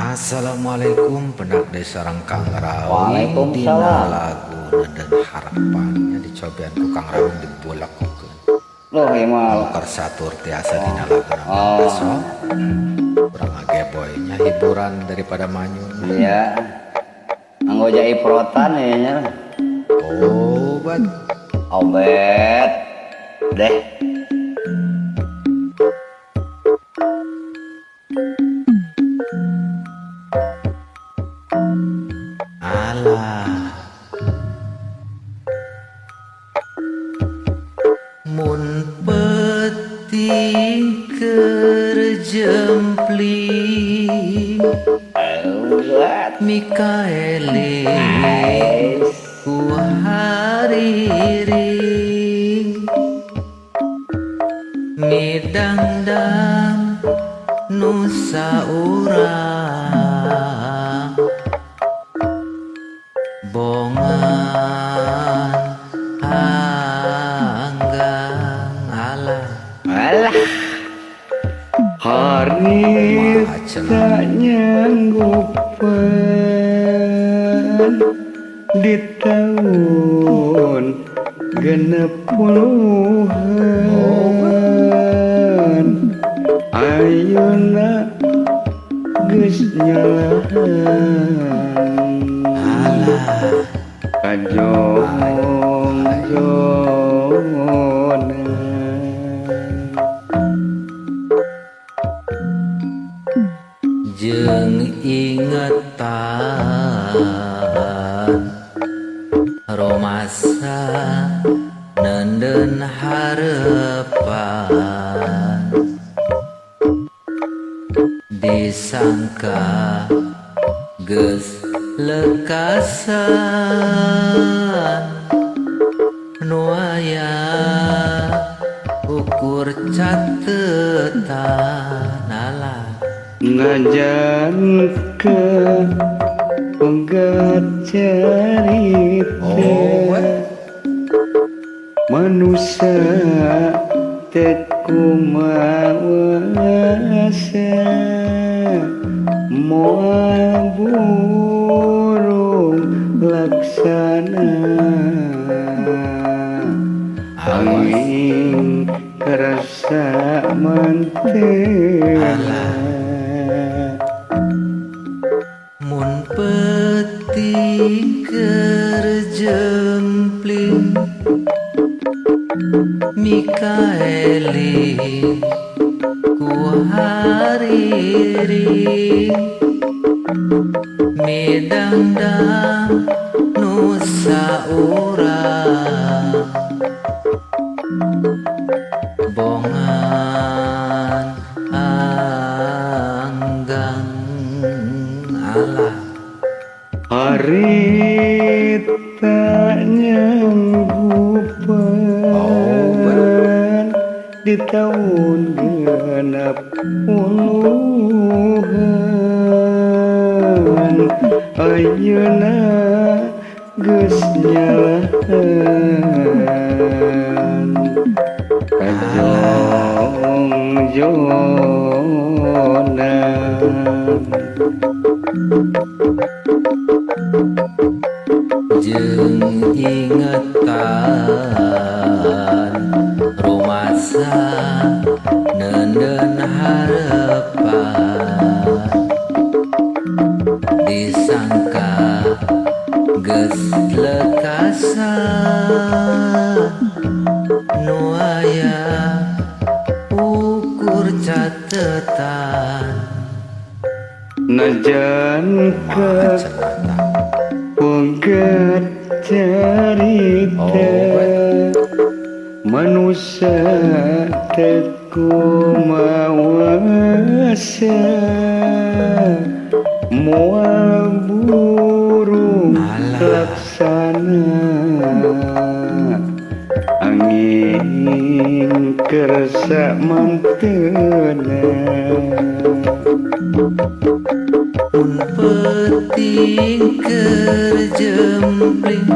Assalamualaikum pendak desa Rangkang Rawing. Waalaikumsalam. Dina lagu dan harapannya dicobain ku Kang Rawing dibolak kukeun. Loh imal. Nukar satur tiasa dina lagu nama besok. Kurang ageboynya hiburan daripada manyun. Iya. Anggo jai protan ya nya. Obat. Obet. Deh. Alah. Mun peti kerjempling Mikaeli ku hariring midangdang nusa urang bongan anggang alah Hari tak nyanggupan di tahun genep puluhan ayeuna geus nyalahan kajong-jona jeung ingetan romasa nenden harepan disangka geus lekasan nu aya ukur catetan alah ngajan ke penggat cerita manusia teku mawasa moal burung laksana angin kerasa mantela mun peti kerjempling Mikaeli ku hariring midangdang nusa urang bongan anggang alah hari tak nyanggupan di tahun genap puluhan ayeuna geus nyalahan kajong-jona jeung ingetan rumasa nenden harepan disangka geus lekasan nu aya ukur catetan najan ke penggat cerita manusia teku mawasa moal burung laksana angin kerasa mantena mun peti kerjempling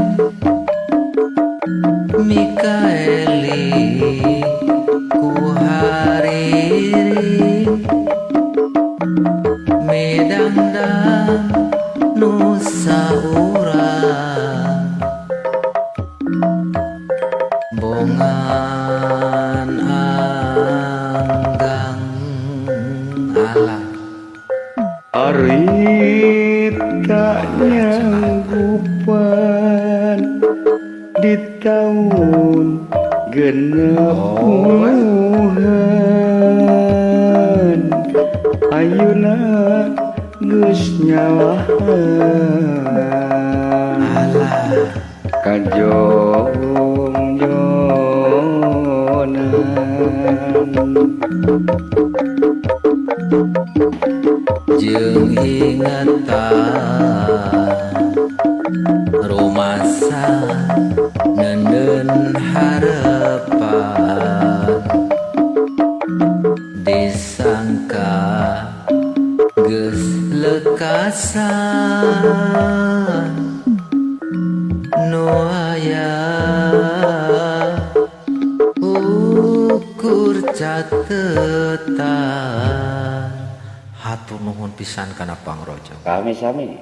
Mikaeli ku hariring medang piandang nusa urang bongan anggang alam Ari tak nyanggupan di tahun genep puluhan ayeuna geus nyalahan kajong jonan jeung ingatan rumasa nenden harapan disangka geus lekasan nu aya ukur catetan. Hatur nuhun pisan kana pangrojong. Kami sami